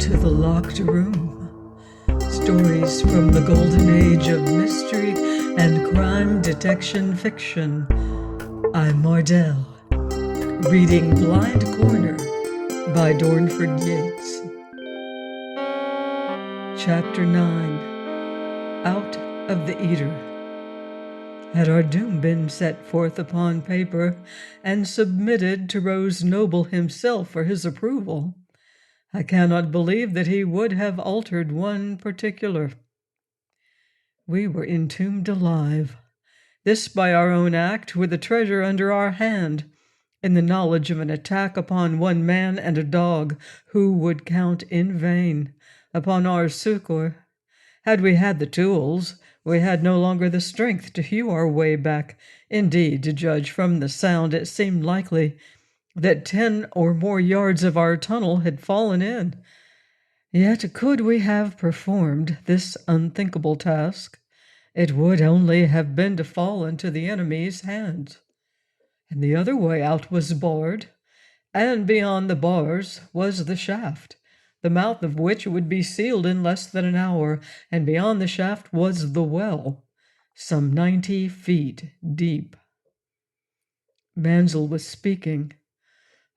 to the locked room. Stories from the golden age of mystery and crime detection fiction. I'm Mardell, reading Blind Corner by Dornford Yates. Chapter 9. Out of the Eater. Had our doom been set forth upon paper and submitted to Rose Noble himself for his approval, I cannot believe that he would have altered one particular. We were entombed alive, this by our own act, with the treasure under our hand, in the knowledge of an attack upon one man and a dog who would count in vain upon our succor. Had we had the tools, we had no longer the strength to hew our way back. Indeed, to judge from the sound, it seemed likely that 10 or more yards of our tunnel had fallen in. Yet could we have performed this unthinkable task, it would only have been to fall into the enemy's hands. And the other way out was barred, and beyond the bars was the shaft, the mouth of which would be sealed in less than an hour, and beyond the shaft was the well, some 90 feet deep. Mansel was speaking.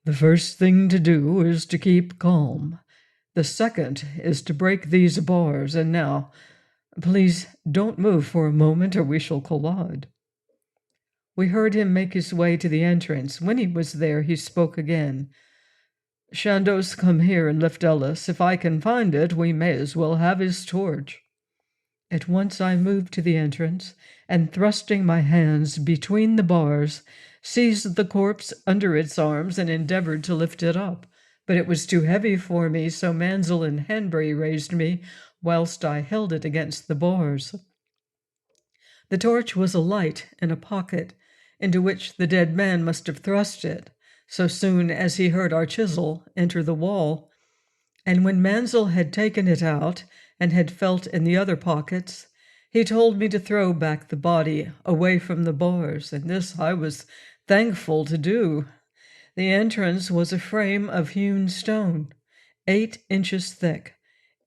The first thing to do is to keep calm. The second is to break these bars, and now, please don't move for a moment or we shall collide. We heard him make his way to the entrance. When he was there, he spoke again. Chandos, come here and lift Ellis. If I can find it, we may as well have his torch. At once I moved to the entrance, and thrusting my hands between the bars, seized the corpse under its arms and endeavored to lift it up. But it was too heavy for me, so Mansel and Hanbury raised me, whilst I held it against the bars. The torch was alight in a pocket, into which the dead man must have thrust it, so soon as he heard our chisel enter the wall. And when Mansel had taken it out, and had felt in the other pockets, he told me to throw back the body away from the bars, and this I was thankful to do. The entrance was a frame of hewn stone, 8 inches thick.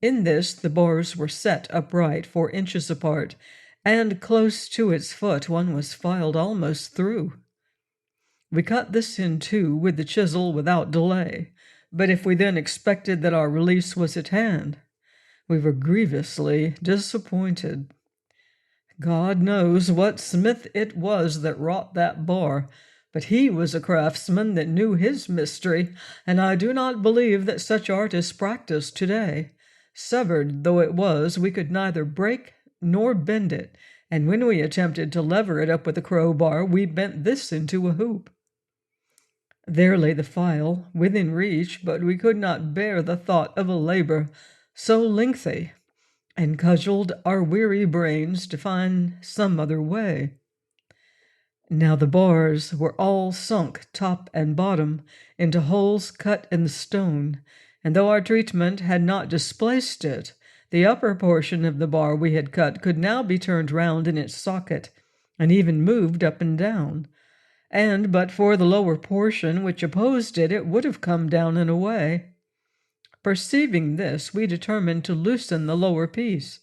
In this the bars were set upright 4 inches apart, and close to its foot one was filed almost through. We cut this in two with the chisel without delay, but if we then expected that our release was at hand, we were grievously disappointed. God knows what smith it was that wrought that bar, but he was a craftsman that knew his mystery, and I do not believe that such art is practiced today. Severed though it was, we could neither break nor bend it, and when we attempted to lever it up with a crowbar, we bent this into a hoop. There lay the file, within reach, but we could not bear the thought of a labor so lengthy, and cudgeled our weary brains to find some other way. Now the bars were all sunk top and bottom into holes cut in the stone, and though our treatment had not displaced it, the upper portion of the bar we had cut could now be turned round in its socket, and even moved up and down, and but for the lower portion which opposed it, it would have come down and away. Perceiving this, we determined to loosen the lower piece,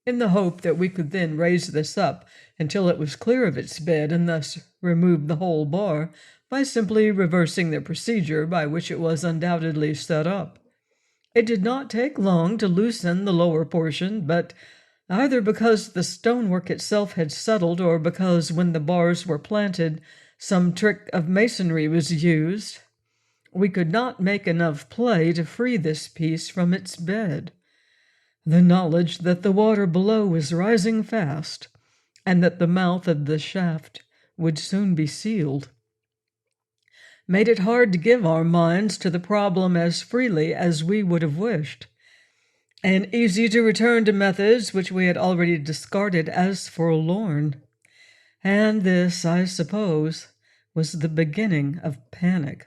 in the hope that we could then raise this up until it was clear of its bed, and thus remove the whole bar by simply reversing the procedure by which it was undoubtedly set up. It did not take long to loosen the lower portion, but either because the stonework itself had settled, or because when the bars were planted some trick of masonry was used, we could not make enough play to free this piece from its bed. The knowledge that the water below was rising fast, and that the mouth of the shaft would soon be sealed, made it hard to give our minds to the problem as freely as we would have wished, and easy to return to methods which we had already discarded as forlorn. And this, I suppose, was the beginning of panic.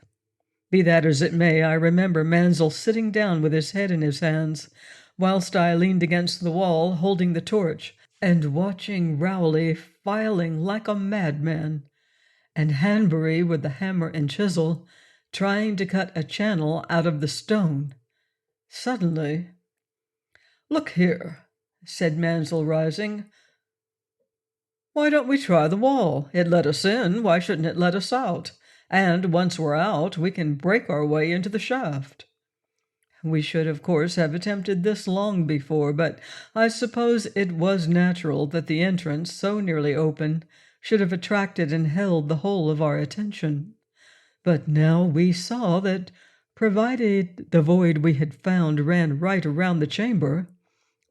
Be that as it may, I remember Mansel sitting down with his head in his hands, whilst I leaned against the wall, holding the torch, and watching Rowley filing like a madman, and Hanbury with the hammer and chisel trying to cut a channel out of the stone Suddenly, "Look here," said Mansel, rising. "Why don't we try the wall? It let us in. Why shouldn't it let us out? And once we're out, we can break our way into the shaft." We should, of course, have attempted this long before, but I suppose it was natural that the entrance, so nearly open, should have attracted and held the whole of our attention. But now we saw that, provided the void we had found ran right around the chamber,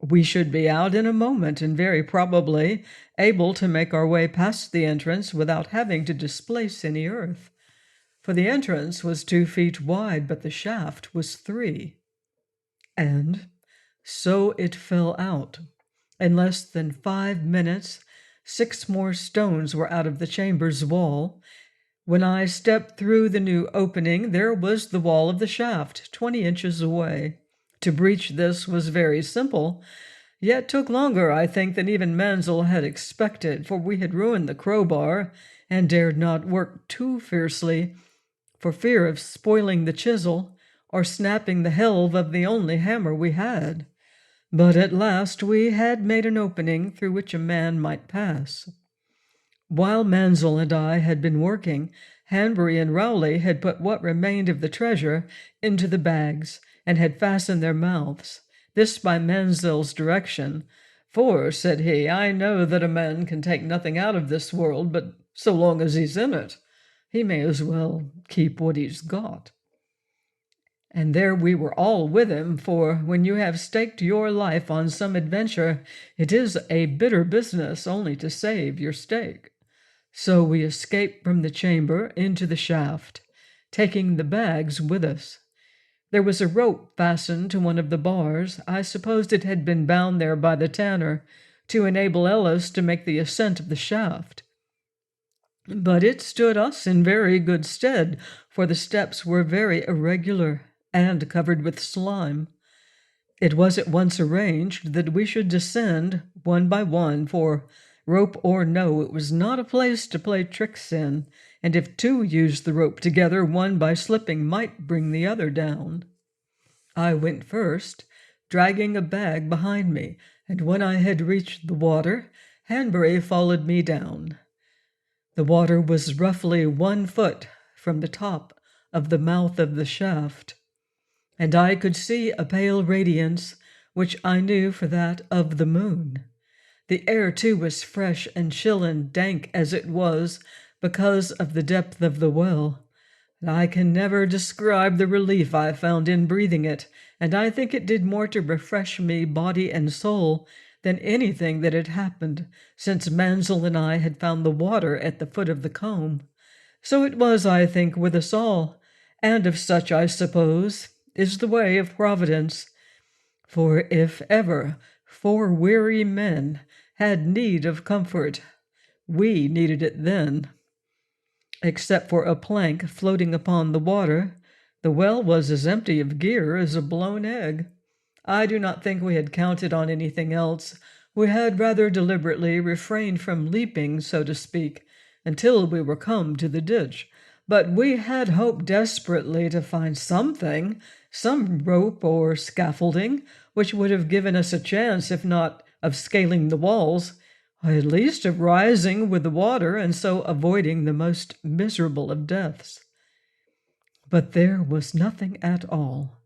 we should be out in a moment and very probably able to make our way past the entrance without having to displace any earth. For the entrance was 2 feet wide, but the shaft was 3. And so it fell out. In less than 5 minutes, 6 more stones were out of the chamber's wall. When I stepped through the new opening, there was the wall of the shaft, 20 inches away. To breach this was very simple, yet took longer, I think, than even Mansel had expected, for we had ruined the crowbar and dared not work too fiercely for fear of spoiling the chisel or snapping the helve of the only hammer we had. But at last we had made an opening through which a man might pass. While Mansel and I had been working, Hanbury and Rowley had put what remained of the treasure into the bags and had fastened their mouths. This by Mansel's direction. "For," said he, "I know that a man can take nothing out of this world, but so long as he's in it, he may as well keep what he's got." And there we were all with him, for when you have staked your life on some adventure, it is a bitter business only to save your stake. So we escaped from the chamber into the shaft, taking the bags with us. There was a rope fastened to one of the bars. I supposed it had been bound there by the tanner to enable Ellis to make the ascent of the shaft. But it stood us in very good stead, for the steps were very irregular and covered with slime. It was at once arranged that we should descend one by one, for, rope or no, it was not a place to play tricks in, and if 2 used the rope together, one by slipping might bring the other down. I went first, dragging a bag behind me, and when I had reached the water, Hanbury followed me down. The water was roughly 1 foot from the top of the mouth of the shaft, and I could see a pale radiance, which I knew for that of the moon. The air, too, was fresh and chill and dank as it was because of the depth of the well. I can never describe the relief I found in breathing it, and I think it did more to refresh me body and soul than anything that had happened since Mansel and I had found the water at the foot of the combe. So it was, I think, with us all, and of such, I suppose, is the way of Providence. For if ever 4 weary men had need of comfort, we needed it then. Except for a plank floating upon the water, the well was as empty of gear as a blown egg. I do not think we had counted on anything else. We had rather deliberately refrained from leaping, so to speak, until we were come to the ditch. But we had hoped desperately to find something, some rope or scaffolding, which would have given us a chance, if not of scaling the walls, at least of rising with the water, and so avoiding the most miserable of deaths. But there was nothing at all,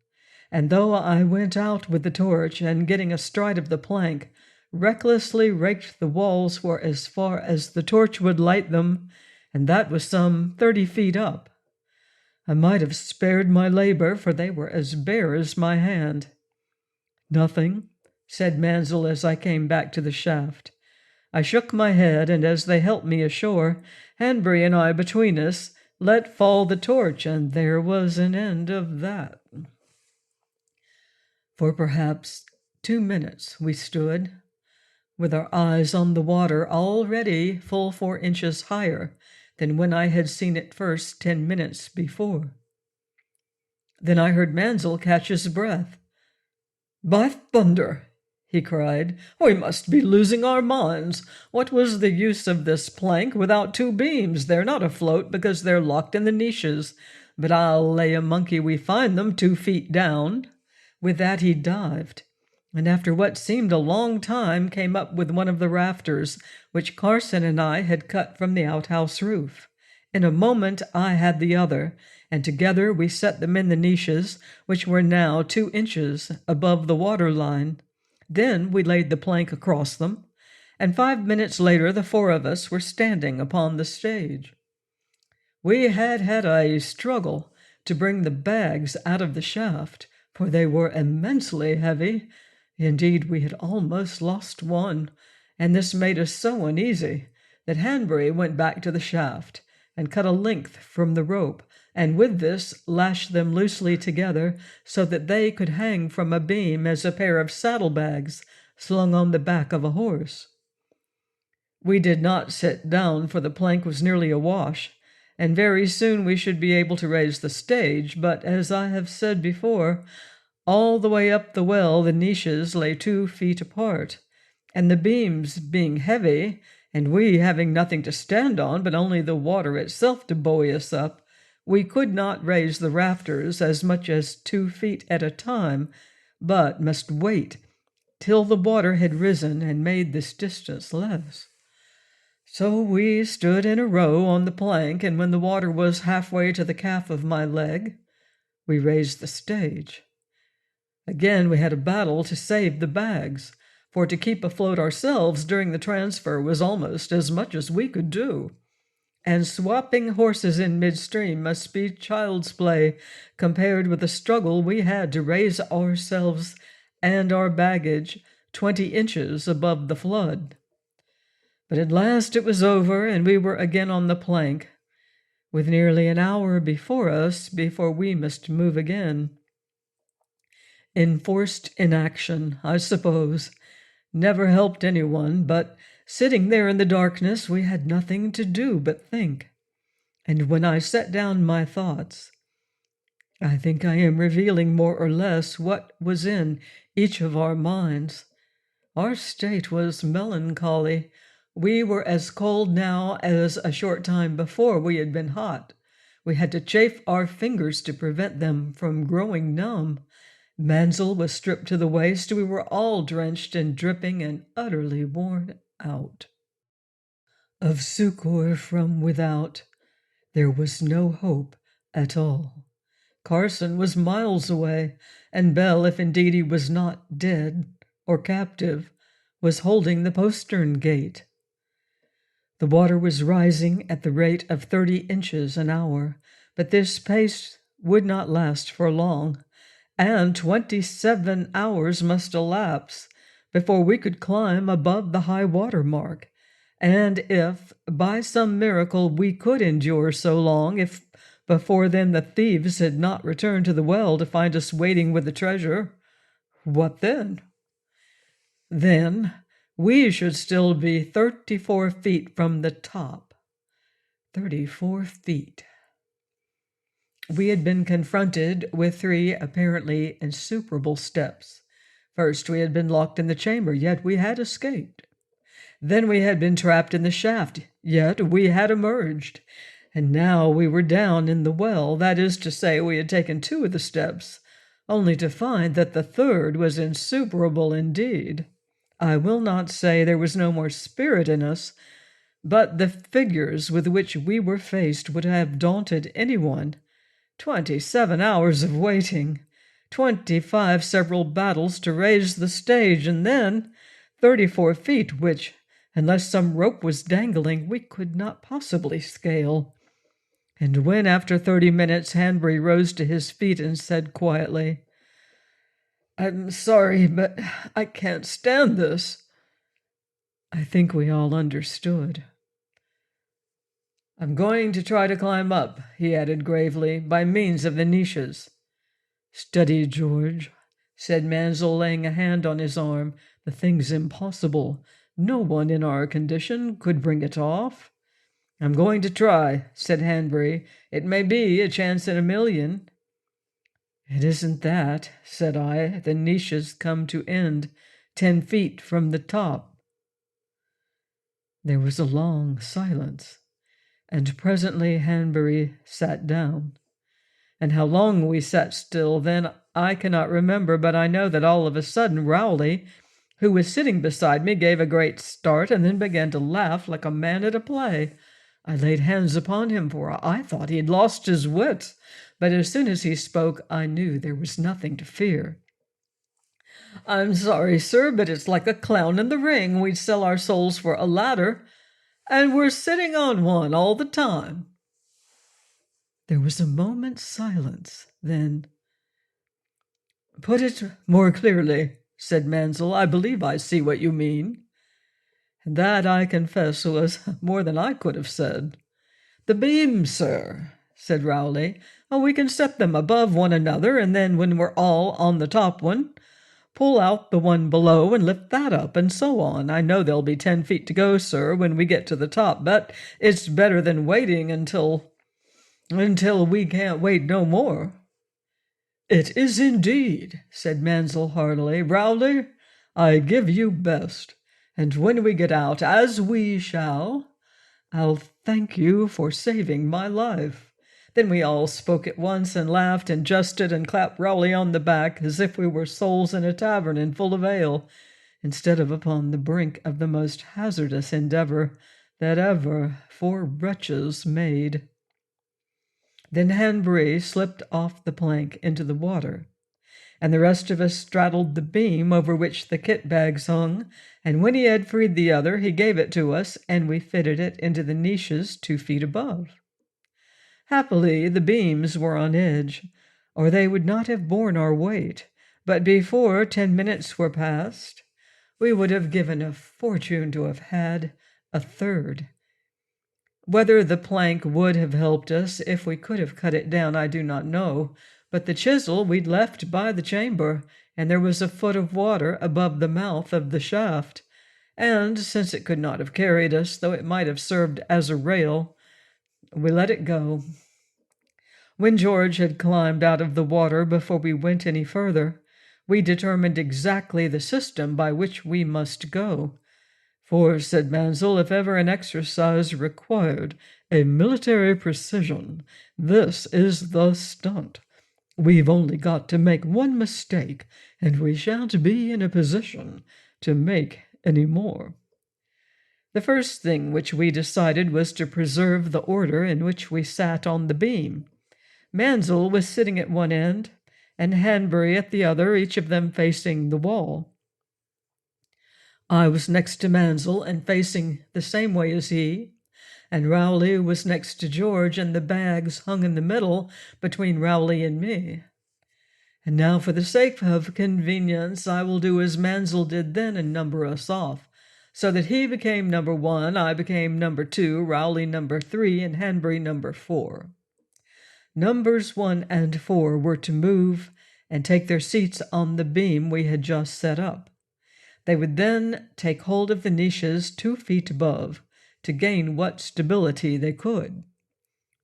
and though I went out with the torch and, getting astride of the plank, recklessly raked the walls for as far as the torch would light them, and that was some 30 feet up, I might have spared my labor, for they were as bare as my hand. "Nothing," said Mansel as I came back to the shaft. I shook my head, and as they helped me ashore, Hanbury and I between us let fall the torch, and there was an end of that. For perhaps 2 minutes we stood, with our eyes on the water, already full 4 inches higher than when I had seen it first 10 minutes before. Then I heard Mansel catch his breath. "By thunder!" he cried, "we must be losing our minds. What was the use of this plank without 2 beams? They're not afloat because they're locked in the niches, but I'll lay a monkey we find them 2 feet down. With that he dived, and after what seemed a long time came up with one of the rafters which Carson and I had cut from the outhouse roof. In a moment I had the other, and together we set them in the niches, which were now 2 inches above the water line. Then we laid the plank across them, and 5 minutes later the 4 of us were standing upon the stage. We had had a struggle to bring the bags out of the shaft, for they were immensely heavy. Indeed, we had almost lost one, and this made us so uneasy that Hanbury went back to the shaft and cut a length from the rope, and with this lashed them loosely together so that they could hang from a beam as a pair of saddlebags slung on the back of a horse. We did not sit down, for the plank was nearly awash, and very soon we should be able to raise the stage, but, as I have said before, all the way up the well the niches lay 2 feet apart, and the beams being heavy, and we having nothing to stand on but only the water itself to buoy us up, we could not raise the rafters as much as 2 feet at a time, but must wait till the water had risen and made this distance less. So we stood in a row on the plank, and when the water was halfway to the calf of my leg, we raised the stage. Again we had a battle to save the bags, for to keep afloat ourselves during the transfer was almost as much as we could do, and swapping horses in midstream must be child's play compared with the struggle we had to raise ourselves and our baggage 20 inches above the flood. But at last it was over, and we were again on the plank, with nearly an hour before us before we must move again. Enforced inaction, I suppose, never helped anyone, but sitting there in the darkness, we had nothing to do but think. And when I set down my thoughts, I think I am revealing more or less what was in each of our minds. Our state was melancholy. We were as cold now as a short time before we had been hot. We had to chafe our fingers to prevent them from growing numb. Mansel was stripped to the waist. We were all drenched and dripping and utterly worn out. Of succor from without, there was no hope at all. Carson was miles away, and Bell, if indeed he was not dead or captive, was holding the postern gate. The water was rising at the rate of 30 inches an hour, but this pace would not last for long, and 27 hours must elapse before we could climb above the high water mark. And if, by some miracle, we could endure so long, if before then the thieves had not returned to the well to find us waiting with the treasure, what then? Then we should still be 34 feet from the top. 34 feet. We had been confronted with 3 apparently insuperable steps. First, we had been locked in the chamber, yet we had escaped. Then we had been trapped in the shaft, yet we had emerged. And now we were down in the well, that is to say, we had taken 2 of the steps, only to find that the 3rd was insuperable indeed. I will not say there was no more spirit in us, but the figures with which we were faced would have daunted anyone. 27 hours of waiting, 25 several battles to raise the stage, and then 34 feet, which, unless some rope was dangling, we could not possibly scale. And when, after 30 minutes, Hanbury rose to his feet and said quietly, "I'm sorry, but I can't stand this," I think we all understood. "I'm going to try to climb up," he added gravely, "by means of the niches." "Steady, George," said Mansel, laying a hand on his arm. "The thing's impossible. No one in our condition could bring it off." "I'm going to try," said Hanbury. "It may be a chance in a million." "It isn't that," said I. "The niches come to end 10 feet from the top." There was a long silence, and presently Hanbury sat down. And how long we sat still then I cannot remember, but I know that all of a sudden Rowley, who was sitting beside me, gave a great start and then began to laugh like a man at a play. I laid hands upon him, for I thought he had lost his wits, but as soon as he spoke, I knew there was nothing to fear. I'm sorry, sir, but it's like a clown in the ring. We'd sell our souls for a ladder, and we're sitting on one all the time. There was a moment's silence. Then, "Put it more clearly," said Mansel. "I believe I see what you mean." And that, I confess, was more than I could have said. "The beams, sir," said Rowley. "Oh, we can set them above one another, and then when we're all on the top one, pull out the one below and lift that up, and so on. I know there'll be 10 feet to go, sir, when we get to the top, but it's better than waiting until we can't wait no more." "It is indeed," said Mansel heartily. "Rowley, I give you best, and when we get out, as we shall, I'll thank you for saving my life." Then we all spoke at once and laughed and jested and clapped Rowley on the back as if we were souls in a tavern and full of ale, instead of upon the brink of the most hazardous endeavor that ever four wretches made. Then Hanbury slipped off the plank into the water, and the rest of us straddled the beam over which the kit bags hung, and when he had freed the other, he gave it to us, and we fitted it into the niches 2 feet above. Happily, the beams were on edge, or they would not have borne our weight, but before 10 minutes were past, we would have given a fortune to have had a third. Whether the plank would have helped us if we could have cut it down, I do not know, but the chisel we'd left by the chamber, and there was a foot of water above the mouth of the shaft, and since it could not have carried us, though it might have served as a rail, we let it go. When George had climbed out of the water before we went any further, we determined exactly the system by which we must go. "For," said Mansel, "if ever an exercise required a military precision, this is the stunt. We've only got to make one mistake, and we shan't be in a position to make any more." The first thing which we decided was to preserve the order in which we sat on the beam. Mansel was sitting at one end, and Hanbury at the other, each of them facing the wall. I was next to Mansel and facing the same way as he, and Rowley was next to George, and the bags hung in the middle between Rowley and me. And now, for the sake of convenience, I will do as Mansel did then and number us off, so that he became number 1, I became number 2, Rowley number 3, and Hanbury number 4. Numbers 1 and 4 were to move and take their seats on the beam we had just set up. They would then take hold of the niches 2 feet above to gain what stability they could.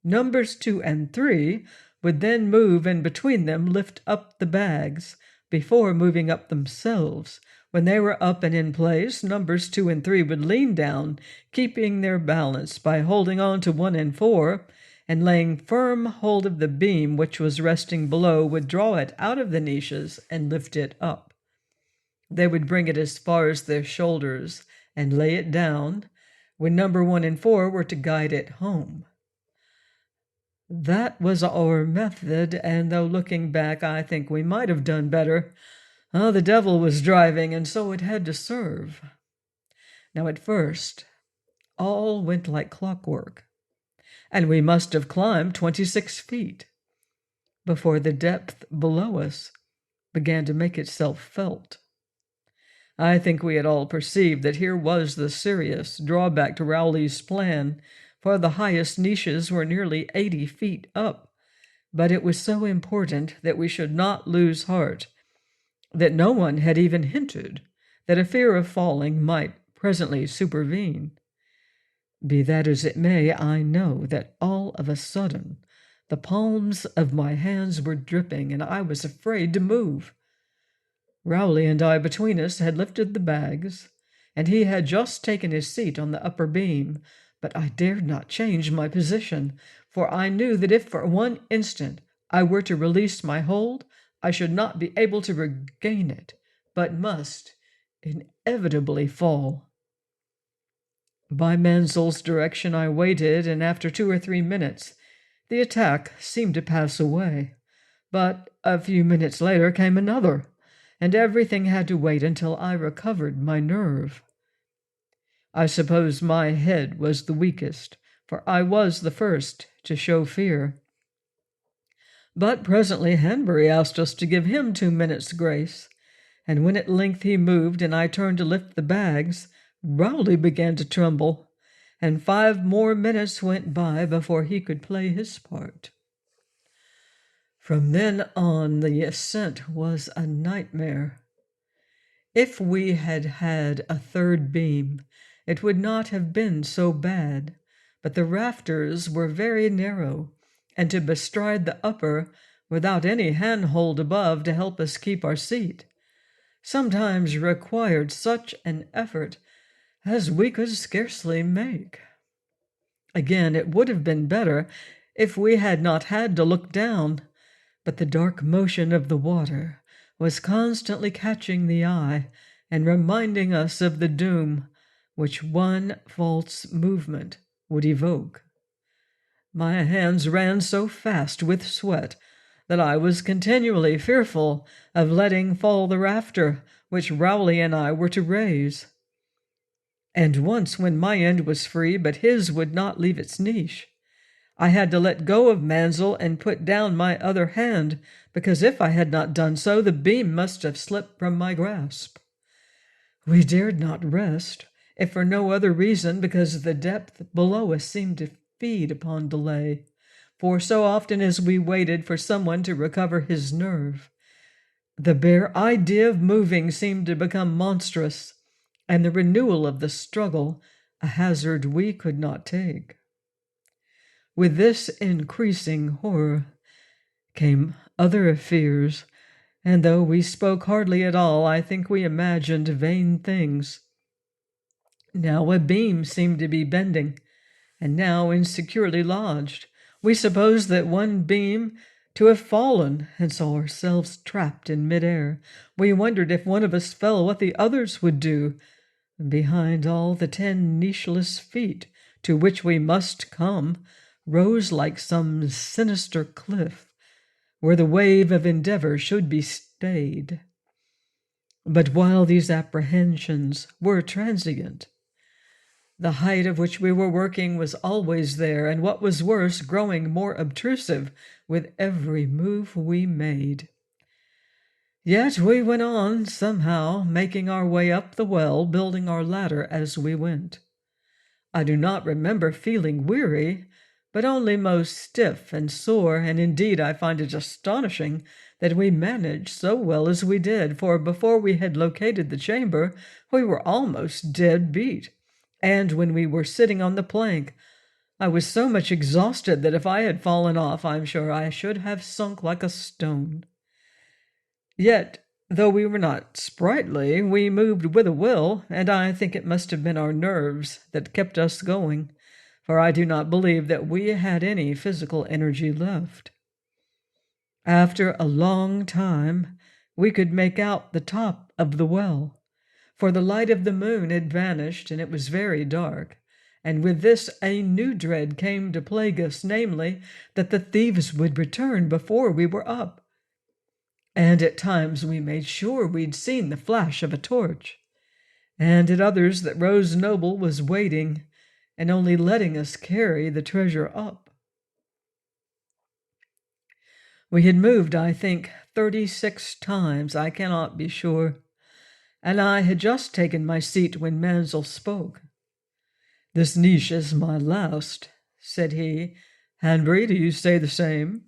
Numbers 2 and 3 would then move, and between them lift up the bags before moving up themselves. When they were up and in place, numbers 2 and 3 would lean down, keeping their balance by holding on to 1 and 4, and laying firm hold of the beam which was resting below, would draw it out of the niches and lift it up. They would bring it as far as their shoulders and lay it down, when number 1 and 4 were to guide it home. That was our method, and though looking back, I think we might have done better. The devil was driving, and so it had to serve. Now, at first, all went like clockwork, and we must have climbed 26 feet before the depth below us began to make itself felt. I think we had all perceived that here was the serious drawback to Rowley's plan, for the highest niches were nearly 80 feet up, but it was so important that we should not lose heart, that no one had even hinted that a fear of falling might presently supervene. Be that as it may, I know that all of a sudden the palms of my hands were dripping, and I was afraid to move. Rowley and I between us had lifted the bags, and he had just taken his seat on the upper beam, but I dared not change my position, for I knew that if for one instant I were to release my hold, I should not be able to regain it, but must inevitably fall. By Mansel's direction I waited, and after 2 or 3 minutes the attack seemed to pass away. But a few minutes later came another, and everything had to wait until I recovered my nerve. I suppose my head was the weakest, for I was the first to show fear. But presently Hanbury asked us to give him 2 minutes' grace, and when at length he moved and I turned to lift the bags, Rowley began to tremble, and 5 more minutes went by before he could play his part. From then on, the ascent was a nightmare. If we had had a third beam, it would not have been so bad, but the rafters were very narrow, and to bestride the upper, without any handhold above to help us keep our seat, sometimes required such an effort as we could scarcely make. Again, it would have been better if we had not had to look down, but the dark motion of the water was constantly catching the eye and reminding us of the doom which one false movement would evoke. My hands ran so fast with sweat that I was continually fearful of letting fall the rafter which Rowley and I were to raise. And once, when my end was free, but his would not leave its niche, I had to let go of Mansel and put down my other hand, because if I had not done so, the beam must have slipped from my grasp. We dared not rest, if for no other reason because the depth below us seemed to feed upon delay, for so often as we waited for someone to recover his nerve, the bare idea of moving seemed to become monstrous, and the renewal of the struggle a hazard we could not take. With this increasing horror came other fears, and though we spoke hardly at all, I think we imagined vain things. Now a beam seemed to be bending, and now insecurely lodged. We supposed that one beam to have fallen, and saw ourselves trapped in mid-air. We wondered if one of us fell what the others would do. Behind all, the 10 nicheless feet to which we must come rose like some sinister cliff, where the wave of endeavor should be stayed. But while these apprehensions were transient, the height of which we were working was always there, and what was worse, growing more obtrusive with every move we made. Yet we went on somehow, making our way up the well, building our ladder as we went. I do not remember feeling weary, but only most stiff and sore, and indeed I find it astonishing that we managed so well as we did, for before we had located the chamber, we were almost dead beat, and when we were sitting on the plank, I was so much exhausted that if I had fallen off, I'm sure I should have sunk like a stone. Yet, though we were not sprightly, we moved with a will, and I think it must have been our nerves that kept us going, for I do not believe that we had any physical energy left. After a long time, we could make out the top of the well, for the light of the moon had vanished, and it was very dark, and with this a new dread came to plague us, namely, that the thieves would return before we were up. And at times we made sure we'd seen the flash of a torch, and at others that Rose Noble was waiting and only letting us carry the treasure up. We had moved, I think, 36 times, I cannot be sure, and I had just taken my seat when Mansel spoke. "This niche is my last," said he. "Hanbury, do you say the same?"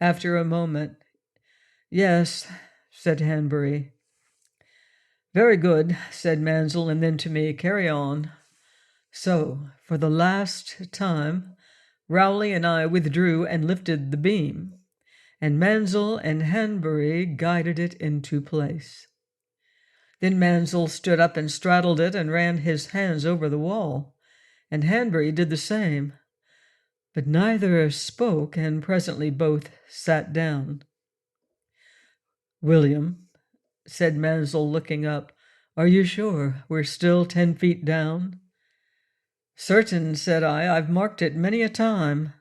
After a moment, "Yes," said Hanbury. "Very good," said Mansel, and then to me, "Carry on." So, for the last time, Rowley and I withdrew and lifted the beam, and Mansel and Hanbury guided it into place. Then Mansel stood up and straddled it and ran his hands over the wall, and Hanbury did the same. But neither spoke, and presently both sat down. "William," said Mansel, looking up, "are you sure we're still 10 feet down?" "Certain," said I. "I've marked it many a time."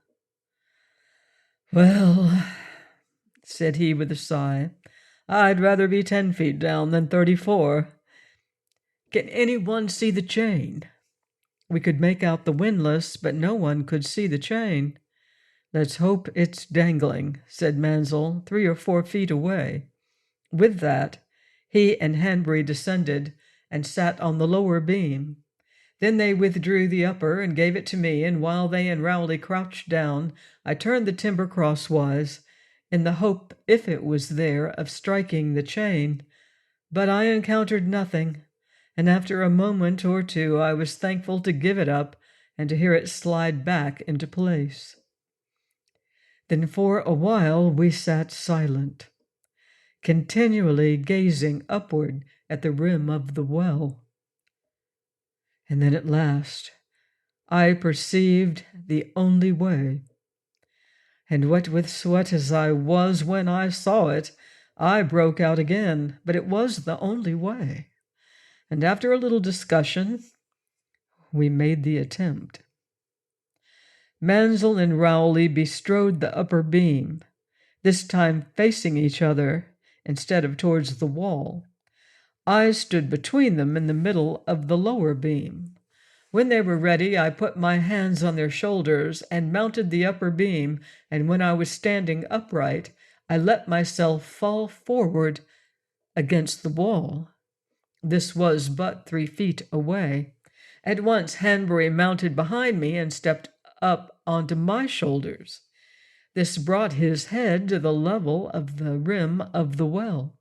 "Well," said he with a sigh, "I'd rather be 10 feet down than 34. Can anyone see the chain?" We could make out the windlass, but no one could see the chain. "Let's hope it's dangling," said Mansel, 3 or 4 feet away. With that, he and Hanbury descended and sat on the lower beam. Then they withdrew the upper and gave it to me, and while they and Rowley crouched down, I turned the timber crosswise, in the hope, if it was there, of striking the chain. But I encountered nothing, and after a moment or two I was thankful to give it up and to hear it slide back into place. Then for a while we sat silent, continually gazing upward at the rim of the well. And then at last I perceived the only way. And what with sweat as I was when I saw it, I broke out again, but it was the only way. And after a little discussion, we made the attempt. Mansel and Rowley bestrode the upper beam, this time facing each other instead of towards the wall. I stood between them in the middle of the lower beam. When they were ready, I put my hands on their shoulders and mounted the upper beam, and when I was standing upright, I let myself fall forward against the wall. This was but 3 feet away. At once Hanbury mounted behind me and stepped up onto my shoulders. This brought his head to the level of the rim of the well.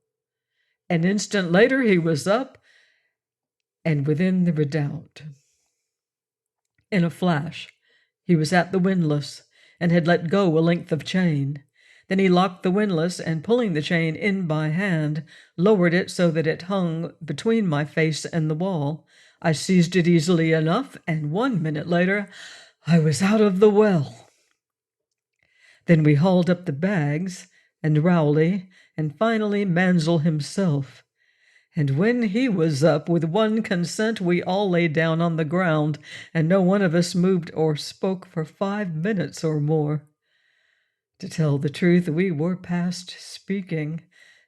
An instant later he was up and within the redoubt. In a flash, he was at the windlass and had let go a length of chain. Then he locked the windlass and, pulling the chain in by hand, lowered it so that it hung between my face and the wall. I seized it easily enough, and 1 minute later I was out of the well. Then we hauled up the bags, and Rowley, and finally Mansel himself. And when he was up, with one consent, we all lay down on the ground, and no one of us moved or spoke for 5 minutes or more. To tell the truth, we were past speaking,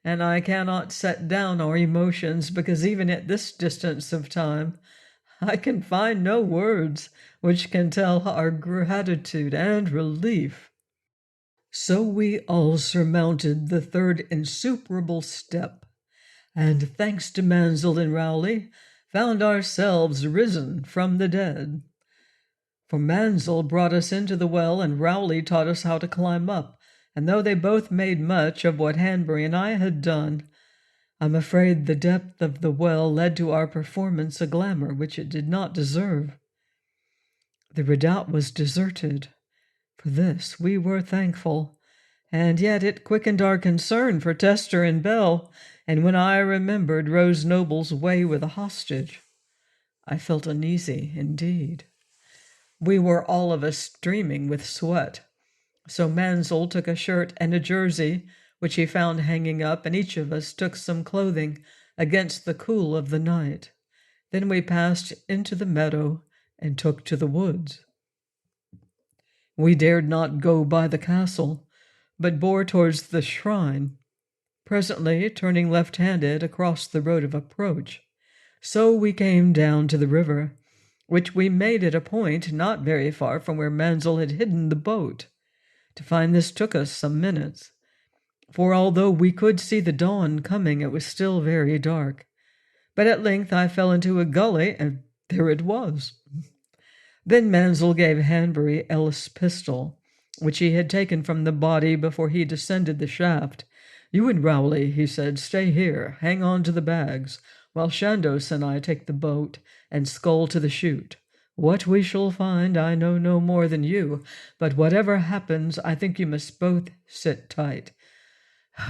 and I cannot set down our emotions, because even at this distance of time, I can find no words which can tell our gratitude and relief. So we all surmounted the third insuperable step, and, thanks to Mansel and Rowley, found ourselves risen from the dead. For Mansel brought us into the well, and Rowley taught us how to climb up, and though they both made much of what Hanbury and I had done, I'm afraid the depth of the well led to our performance a glamour which it did not deserve. The redoubt was deserted. For this we were thankful, and yet it quickened our concern for Tester and Bell, and when I remembered Rose Noble's way with a hostage, I felt uneasy indeed. We were all of us streaming with sweat, so Mansel took a shirt and a jersey, which he found hanging up, and each of us took some clothing against the cool of the night. Then we passed into the meadow and took to the woods. We dared not go by the castle, but bore towards the shrine, presently turning left-handed across the road of approach. So we came down to the river, which we made at a point not very far from where Mansel had hidden the boat. To find this took us some minutes, for although we could see the dawn coming, it was still very dark. But at length I fell into a gully, and there it was. Then Mansel gave Hanbury Ellis' pistol, which he had taken from the body before he descended the shaft. "You and Rowley," he said, "stay here, hang on to the bags, while Chandos and I take the boat and scull to the chute. What we shall find I know no more than you, but whatever happens, I think you must both sit tight,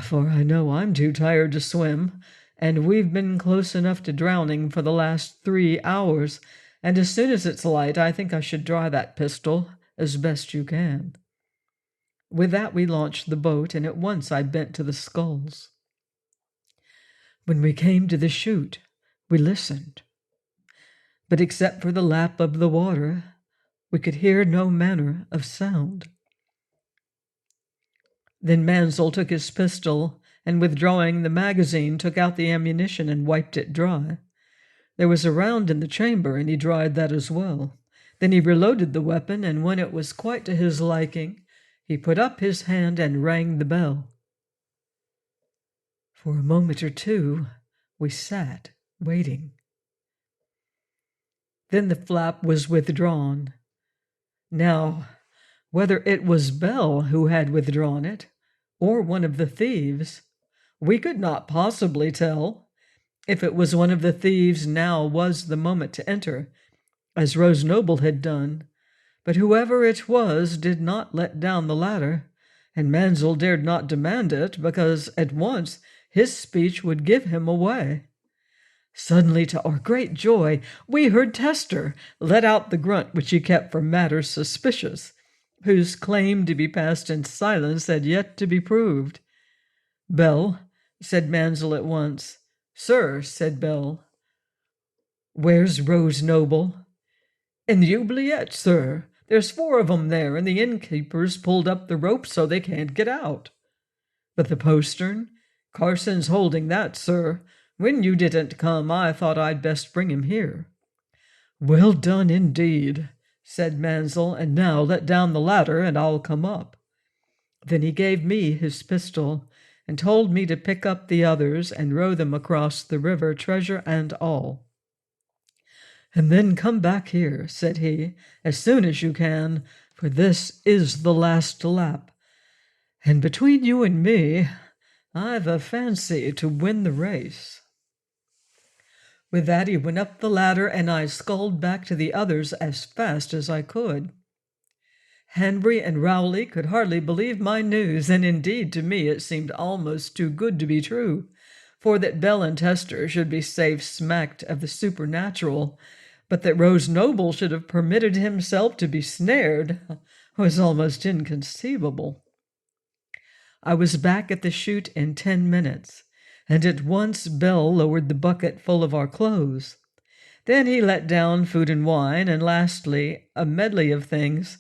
for I know I'm too tired to swim, and we've been close enough to drowning for the last 3 hours, and as soon as it's light, I think I should dry that pistol as best you can." With that we launched the boat, and at once I bent to the sculls. When we came to the chute, we listened, but except for the lap of the water, we could hear no manner of sound. Then Mansel took his pistol, and withdrawing the magazine, took out the ammunition and wiped it dry. There was a round in the chamber, and he dried that as well. Then he reloaded the weapon, and when it was quite to his liking, he put up his hand and rang the bell. For a moment or two, we sat, waiting. Then the flap was withdrawn. Now, whether it was Bell who had withdrawn it, or one of the thieves, we could not possibly tell. If it was one of the thieves, now was the moment to enter, as Rose Noble had done. But whoever it was did not let down the ladder, and Mansel dared not demand it, because at once his speech would give him away. Suddenly, to our great joy, we heard Tester let out the grunt which he kept for matters suspicious, whose claim to be passed in silence had yet to be proved. "Bell," said Mansel at once. "Sir," said Bell. "Where's Rose Noble?" "In the oubliette, sir. There's 4 of 'em there, and the innkeeper's pulled up the rope so they can't get out." "But the postern?" "Carson's holding that, sir. When you didn't come, I thought I'd best bring him here." "Well done, indeed," said Mansel, "and now let down the ladder, and I'll come up." Then he gave me his pistol, and told me to pick up the others and row them across the river, treasure and all. "And then come back here," said he, "as soon as you can, for this is the last lap. And between you and me, I've a fancy to win the race." With that he went up the ladder, and I sculled back to the others as fast as I could. Hanbury and Rowley could hardly believe my news, and indeed to me it seemed almost too good to be true, for that Bell and Tester should be safe smacked of the supernatural, but that Rose Noble should have permitted himself to be snared was almost inconceivable. I was back at the chute in 10 minutes, and at once Bell lowered the bucket full of our clothes. Then he let down food and wine, and lastly a medley of things: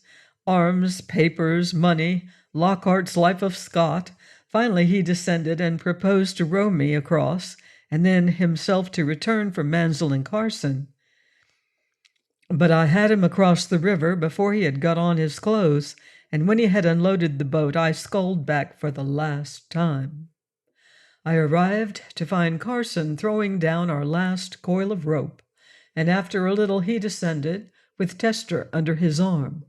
arms, papers, money, Lockhart's Life of Scott. Finally he descended and proposed to row me across, and then himself to return for Mansel and Carson. But I had him across the river before he had got on his clothes, and when he had unloaded the boat, I sculled back for the last time. I arrived to find Carson throwing down our last coil of rope, and after a little he descended, with Tester under his arm.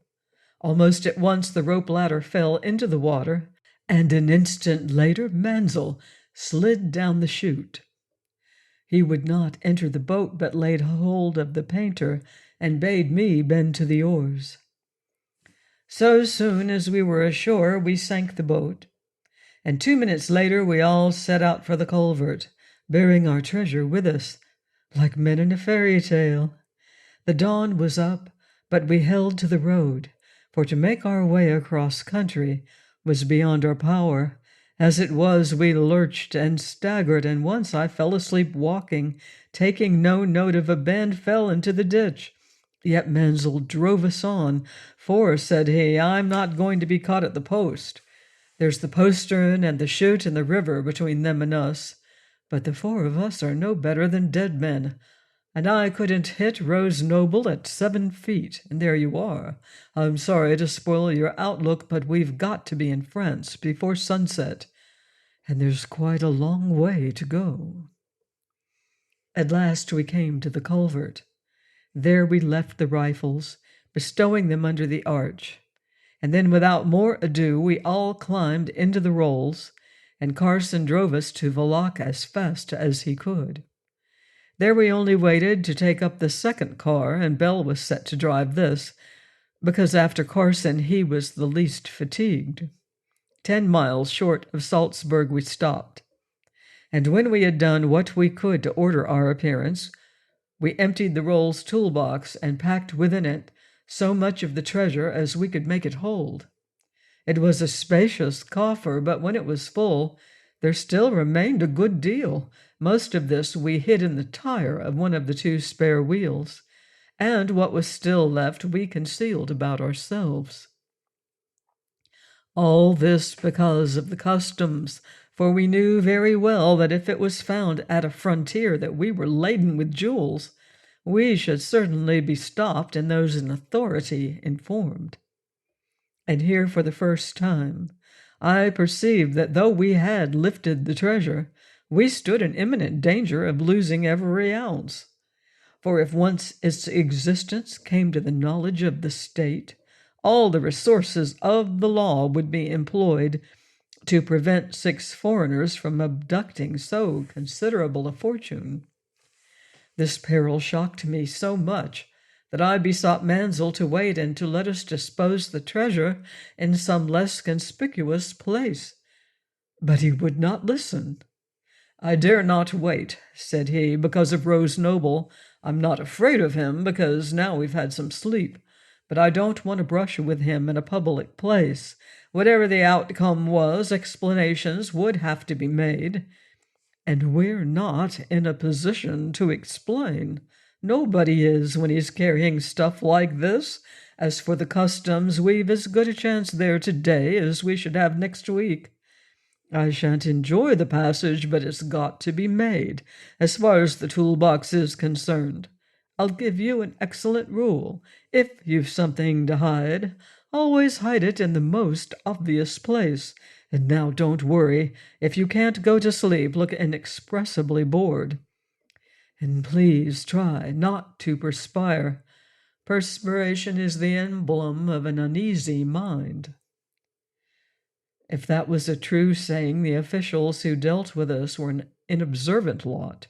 Almost at once the rope ladder fell into the water, and an instant later Mansel slid down the chute. He would not enter the boat, but laid hold of the painter and bade me bend to the oars. So soon as we were ashore, we sank the boat, and 2 minutes later we all set out for the culvert, bearing our treasure with us, like men in a fairy tale. The dawn was up, but we held to the road, for to make our way across country was beyond our power. As it was, we lurched and staggered, and once I fell asleep walking, taking no note of a bend, fell into the ditch. Yet Mansel drove us on, for, said he, I'm not going to be caught at the post. There's the postern and the chute and the river between them and us, but the 4 of us are no better than dead men, and I couldn't hit Rose Noble at 7 feet, and there you are. I'm sorry to spoil your outlook, but we've got to be in France before sunset, and there's quite a long way to go. At last we came to the culvert. There we left the rifles, bestowing them under the arch, and then without more ado we all climbed into the rolls, and Carson drove us to Valak as fast as he could. There we only waited to take up the second car, and Bell was set to drive this, because after Carson he was the least fatigued. 10 miles short of Salzburg we stopped, and when we had done what we could to order our appearance, we emptied the roll's toolbox and packed within it so much of the treasure as we could make it hold. It was a spacious coffer, but when it was full, There still remained a good deal. Most of this we hid in the tire of one of the two spare wheels, and what was still left we concealed about ourselves. All this because of the customs, for we knew very well that if it was found at a frontier that we were laden with jewels, we should certainly be stopped and those in authority informed. And here, for the first time, I perceived that though we had lifted the treasure, we stood in imminent danger of losing every ounce. For if once its existence came to the knowledge of the state, all the resources of the law would be employed to prevent 6 foreigners from abducting so considerable a fortune. This peril shocked me so much that I besought Mansel to wait and to let us dispose the treasure in some less conspicuous place. But he would not listen. "I dare not wait," said he, "because of Rose Noble. I'm not afraid of him, because now we've had some sleep. But I don't want to brush with him in a public place. Whatever the outcome was, explanations would have to be made. And we're not in a position to explain. Nobody is when he's carrying stuff like this. As for the customs, we've as good a chance there today as we should have next week. I shan't enjoy the passage, but it's got to be made, as far as the toolbox is concerned. I'll give you an excellent rule. If you've something to hide, always hide it in the most obvious place. And now don't worry. If you can't go to sleep, look inexpressibly bored. And please try not to perspire. Perspiration is the emblem of an uneasy mind." If that was a true saying, the officials who dealt with us were an inobservant lot.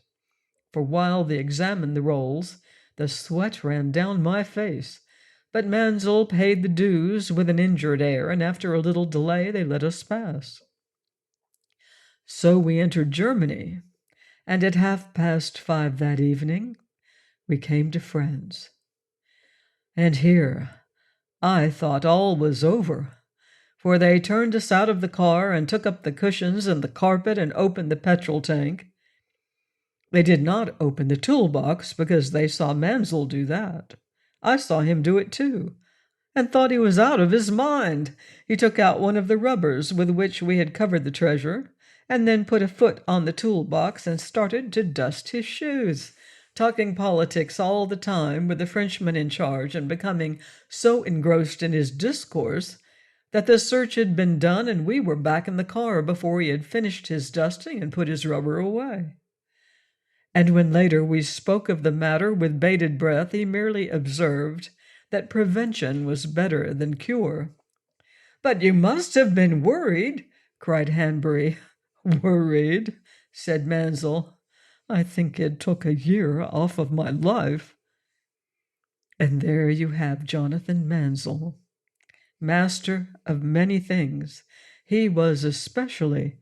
For while they examined the rolls, the sweat ran down my face. But Mansel paid the dues with an injured air, and after a little delay they let us pass. So we entered Germany, and at 5:30 that evening we came to France. And here I thought all was over, for they turned us out of the car and took up the cushions and the carpet and opened the petrol tank. They did not open the toolbox because they saw Mansel do that. I saw him do it too, and thought he was out of his mind. He took out one of the rubbers with which we had covered the treasure, and then put a foot on the toolbox and started to dust his shoes, talking politics all the time with the Frenchman in charge, and becoming so engrossed in his discourse that the search had been done and we were back in the car before he had finished his dusting and put his rubber away. And when later we spoke of the matter with bated breath, he merely observed that prevention was better than cure. "But you must have been worried," cried Hanbury. "Worried?" said Mansel. "I think it took a year off of my life." And there you have Jonathan Mansel, master of many things. He was especially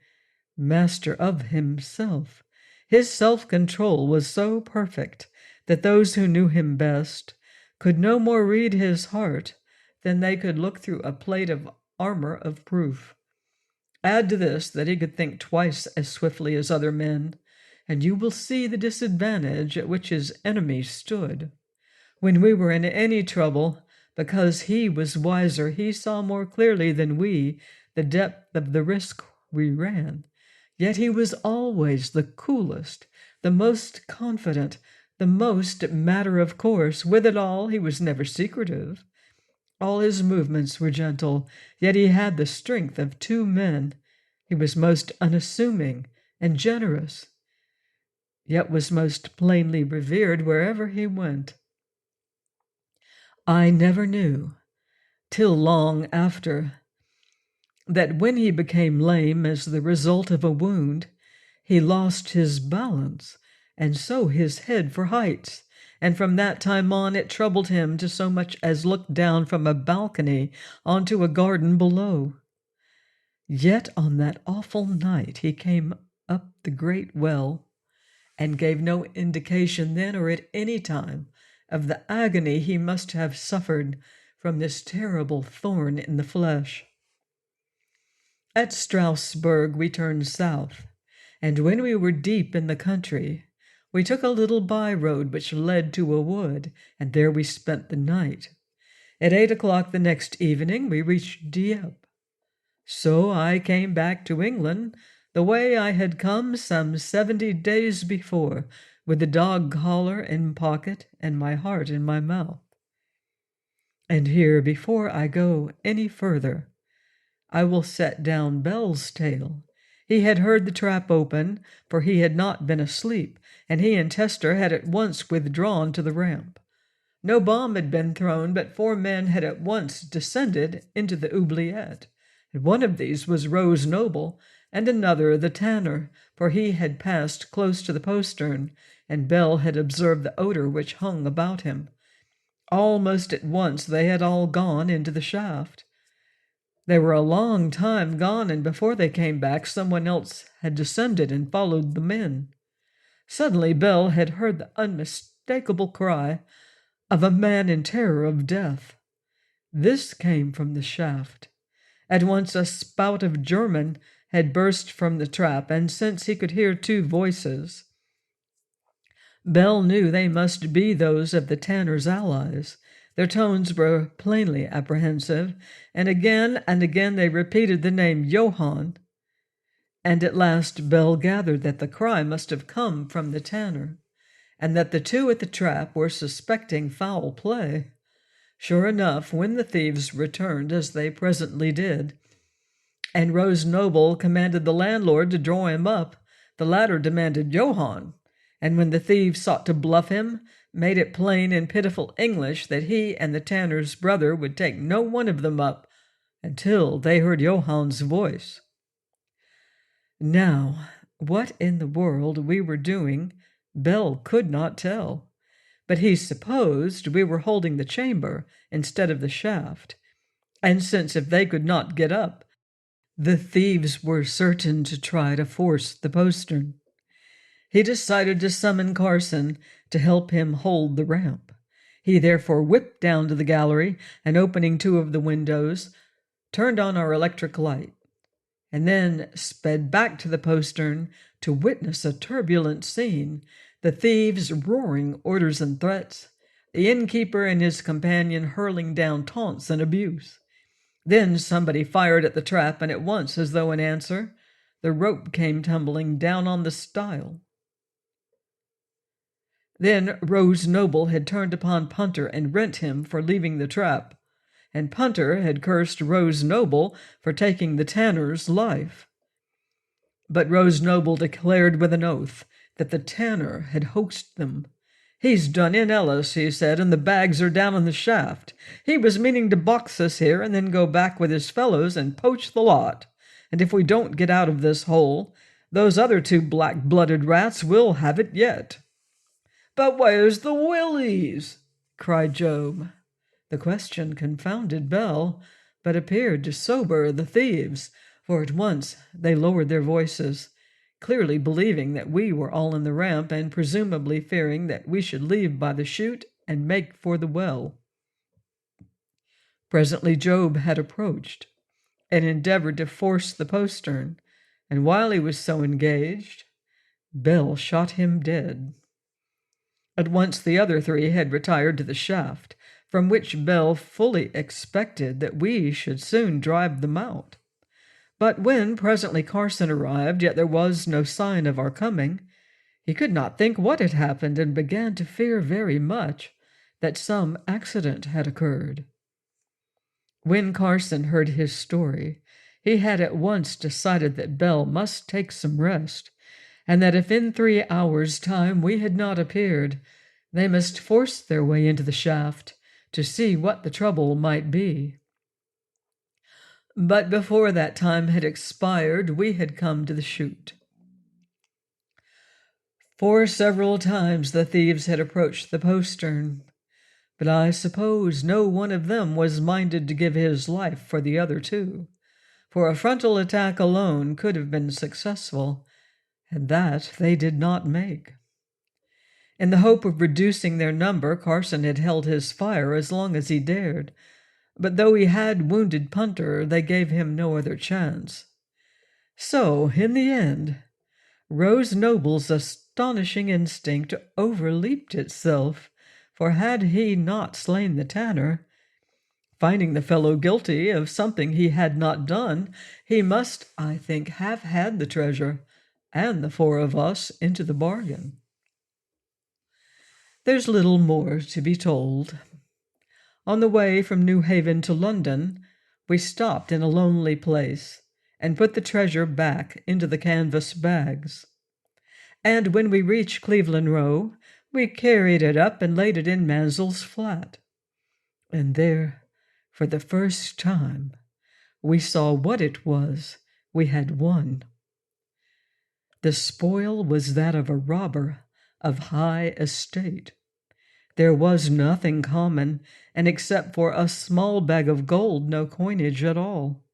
master of himself. His self-control was so perfect that those who knew him best could no more read his heart than they could look through a plate of armor of proof. Add to this that he could think twice as swiftly as other men, and you will see the disadvantage at which his enemies stood. When we were in any trouble, because he was wiser, he saw more clearly than we the depth of the risk we ran. Yet he was always the coolest, the most confident, the most matter of course. With it all, he was never secretive. All his movements were gentle, yet he had the strength of 2 men. He was most unassuming and generous, yet was most plainly revered wherever he went. I never knew, till long after, that when he became lame as the result of a wound, he lost his balance, and so his head for heights, and from that time on it troubled him to so much as look down from a balcony onto a garden below. Yet on that awful night he came up the great well, and gave no indication then or at any time of the agony he must have suffered from this terrible thorn in the flesh. At Strasbourg we turned south, and when we were deep in the country, we took a little by-road which led to a wood, and there we spent the night. At 8 o'clock the next evening we reached Dieppe. So I came back to England the way I had come some 70 days before, with the dog collar in pocket and my heart in my mouth. And here, before I go any further, I will set down Bell's tale. He had heard the trap open, for he had not been asleep, and he and Tester had at once withdrawn to the ramp. No bomb had been thrown, but 4 men had at once descended into the oubliette. And one of these was Rose Noble, and another the tanner, for he had passed close to the postern, and Bell had observed the odor which hung about him. Almost at once they had all gone into the shaft. They were a long time gone, and before they came back, someone else had descended and followed the men. Suddenly Bell had heard the unmistakable cry of a man in terror of death. This came from the shaft. At once a spout of German had burst from the trap, and since he could hear 2 voices, Bell knew they must be those of the tanner's allies. Their tones were plainly apprehensive, and again they repeated the name Johann, and at last Bell gathered that the cry must have come from the tanner, and that the 2 at the trap were suspecting foul play. Sure enough, when the thieves returned, as they presently did, and Rose Noble commanded the landlord to draw him up, the latter demanded Johann, and when the thieves sought to bluff him, made it plain in pitiful English that he and the tanner's brother would take no one of them up until they heard Johann's voice. Now, what in the world we were doing, Bell could not tell, but he supposed we were holding the chamber instead of the shaft, and since if they could not get up, the thieves were certain to try to force the postern. He decided to summon Carson to help him hold the ramp. He therefore whipped down to the gallery, and opening 2 of the windows, turned on our electric light, and then sped back to the postern to witness a turbulent scene, the thieves roaring orders and threats, the innkeeper and his companion hurling down taunts and abuse. Then somebody fired at the trap, and at once, as though in answer, the rope came tumbling down on the stile. Then Rose Noble had turned upon Punter and rent him for leaving the trap, and Punter had cursed Rose Noble for taking the tanner's life. But Rose Noble declared with an oath that the tanner had hoaxed them. "He's done in Ellis," he said, "and the bags are down in the shaft. He was meaning to box us here and then go back with his fellows and poach the lot. And if we don't get out of this hole, those other 2 black-blooded rats will have it yet." "But where's the Willies?" cried Job. The question confounded Bell, but appeared to sober the thieves, for at once they lowered their voices, clearly believing that we were all in the ramp, and presumably fearing that we should leave by the chute and make for the well. Presently Job had approached, and endeavored to force the postern, and while he was so engaged, Bell shot him dead. At once the other 3 had retired to the shaft, from which Bell fully expected that we should soon drive them out. But when presently Carson arrived, yet there was no sign of our coming, he could not think what had happened, and began to fear very much that some accident had occurred. When Carson heard his story, he had at once decided that Bell must take some rest, and that if in 3 hours' time we had not appeared, they must force their way into the shaft to see what the trouble might be. But before that time had expired, we had come to the chute. For several times the thieves had approached the postern, but I suppose no one of them was minded to give his life for the other 2, for a frontal attack alone could have been successful, and that they did not make. In the hope of reducing their number, Carson had held his fire as long as he dared, but though he had wounded Punter, they gave him no other chance. So, in the end, Rose Noble's astonishing instinct overleaped itself, for had he not slain the tanner, finding the fellow guilty of something he had not done, he must, I think, have had the treasure, and the four of us into the bargain. There's little more to be told. On the way from New Haven to London, we stopped in a lonely place and put the treasure back into the canvas bags. And when we reached Cleveland Row, we carried it up and laid it in Mansel's flat. And there, for the first time, we saw what it was we had won. The spoil was that of a robber of high estate. There was nothing common, and except for a small bag of gold, no coinage at all.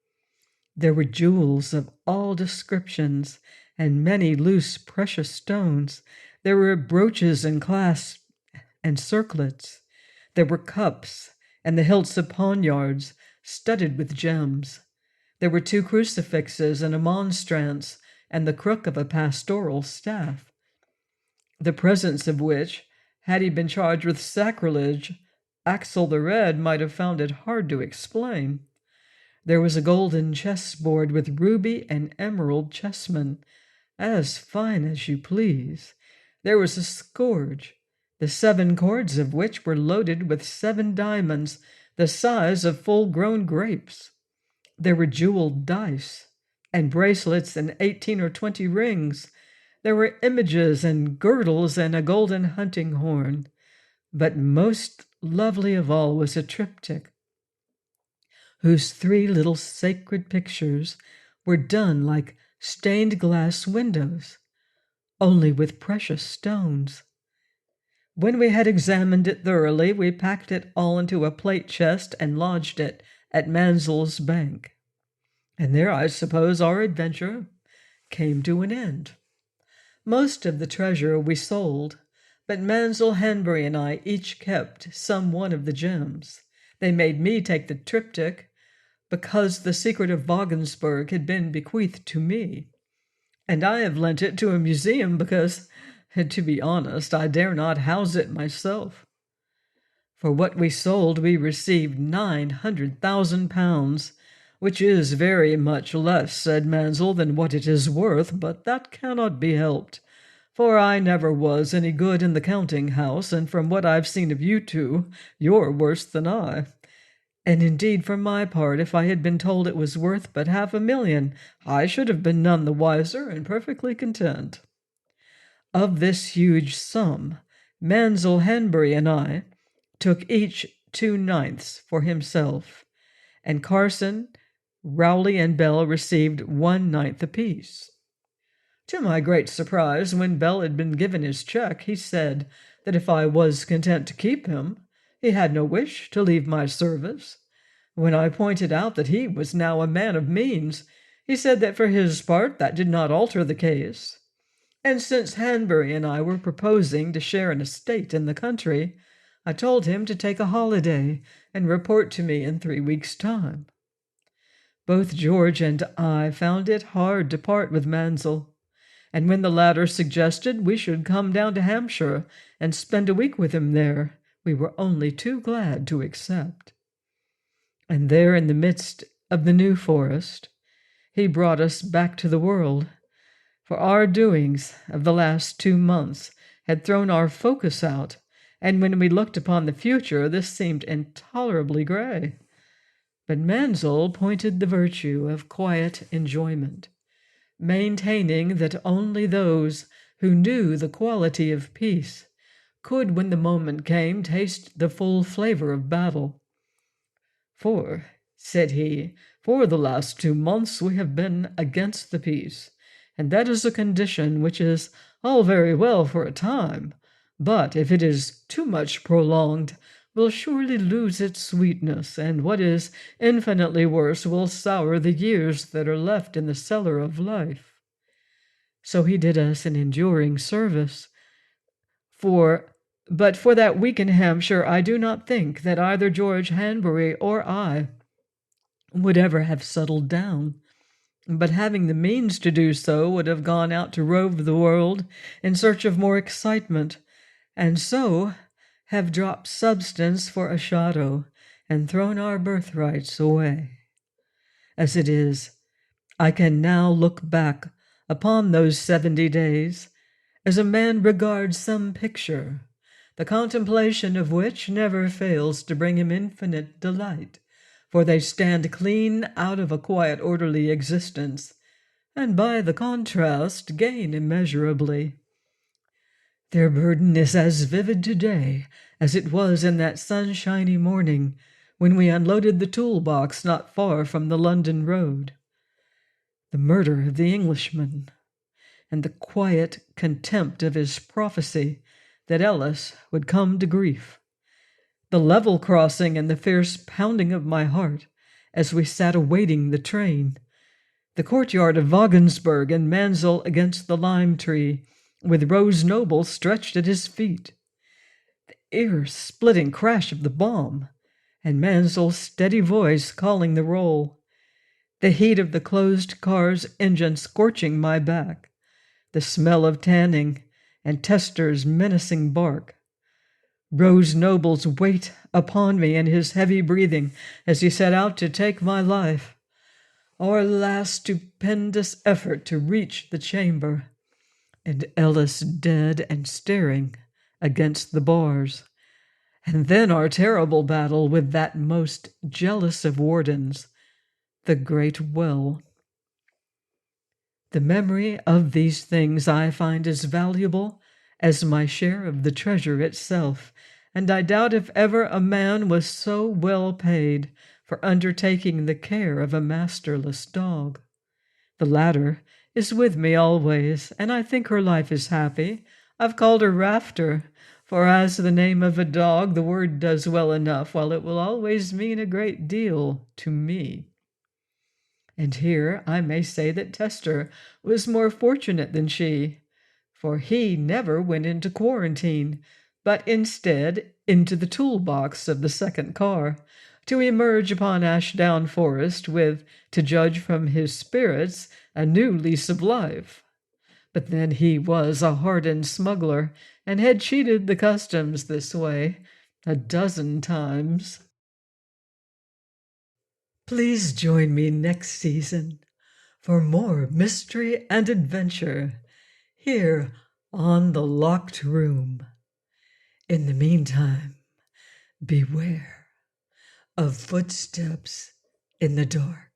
There were jewels of all descriptions, and many loose precious stones. There were brooches and clasps and circlets. There were cups, and the hilts of poniards, studded with gems. There were 2 crucifixes and a monstrance, and the crook of a pastoral staff, the presence of which, had he been charged with sacrilege, Axel the Red might have found it hard to explain. There was a golden chessboard with ruby and emerald chessmen, as fine as you please. There was a scourge, the 7 cords of which were loaded with 7 diamonds, the size of full-grown grapes. There were jeweled dice, and bracelets and 18 or 20 rings. There were images and girdles and a golden hunting horn. But most lovely of all was a triptych, whose 3 little sacred pictures were done like stained glass windows, only with precious stones. When we had examined it thoroughly, we packed it all into a plate chest and lodged it at Mansel's bank. And there, I suppose, our adventure came to an end. Most of the treasure we sold, but Mansel, Hanbury, and I each kept some one of the gems. They made me take the triptych, because the secret of Wagensberg had been bequeathed to me, and I have lent it to a museum because, to be honest, I dare not house it myself. For what we sold, we received 900,000 pounds, which is very much less, said Mansel, than what it is worth, but that cannot be helped, for I never was any good in the counting house, and from what I've seen of you 2, you're worse than I. And indeed, for my part, if I had been told it was worth but 500,000, I should have been none the wiser and perfectly content. Of this huge sum, Mansel, Hanbury, and I took each 2/9 for himself, and Carson, Rowley, and Bell received 1/9 apiece. To my great surprise, when Bell had been given his check, he said that if I was content to keep him, he had no wish to leave my service. When I pointed out that he was now a man of means, he said that for his part that did not alter the case. And since Hanbury and I were proposing to share an estate in the country, I told him to take a holiday and report to me in 3 weeks' time. Both George and I found it hard to part with Mansel, and when the latter suggested we should come down to Hampshire and spend a week with him there, we were only too glad to accept. And there, in the midst of the New Forest, he brought us back to the world, for our doings of the last 2 months had thrown our focus out, and when we looked upon the future, this seemed intolerably gray. But Mansel pointed the virtue of quiet enjoyment, maintaining that only those who knew the quality of peace could, when the moment came, taste the full flavor of battle. For, said he, for the last 2 months we have been against the peace, and that is a condition which is all very well for a time, but if it is too much prolonged, will surely lose its sweetness, and what is infinitely worse, will sour the years that are left in the cellar of life. So he did us an enduring service. But for that week in Hampshire, I do not think that either George Hanbury or I would ever have settled down. but having the means to do so would have gone out to rove the world in search of more excitement, and so have dropped substance for a shadow and thrown our birthrights away. As it is, I can now look back upon those 70 days as a man regards some picture, the contemplation of which never fails to bring him infinite delight, for they stand clean out of a quiet, orderly existence, and by the contrast gain immeasurably. Their burden is as vivid today as it was in that sunshiny morning when we unloaded the toolbox not far from the London road. The murder of the Englishman, and the quiet contempt of his prophecy that Ellis would come to grief. The level crossing and the fierce pounding of my heart as we sat awaiting the train. The courtyard of Wagensberg and Mansel against the lime tree, with Rose Noble stretched at his feet. The ear-splitting crash of the bomb, and Mansel's steady voice calling the roll. The heat of the closed car's engine scorching my back. The smell of tanning, and Tester's menacing bark. Rose Noble's weight upon me and his heavy breathing as he set out to take my life. Our last stupendous effort to reach the chamber, and Ellis dead and staring against the bars. And then our terrible battle with that most jealous of wardens, the great well. The memory of these things I find as valuable as my share of the treasure itself, and I doubt if ever a man was so well paid for undertaking the care of a masterless dog. The latter is with me always, and I think her life is happy. I've called her Rafter, for as the name of a dog, the word does well enough, while it will always mean a great deal to me. And here I may say that Tester was more fortunate than she, for he never went into quarantine, but instead into the toolbox of the second car, to emerge upon Ashdown Forest with, to judge from his spirits, a new lease of life. But then he was a hardened smuggler, and had cheated the customs this way 12 times. Please join me next season for more mystery and adventure here on The Locked Room. In the meantime, beware of footsteps in the dark.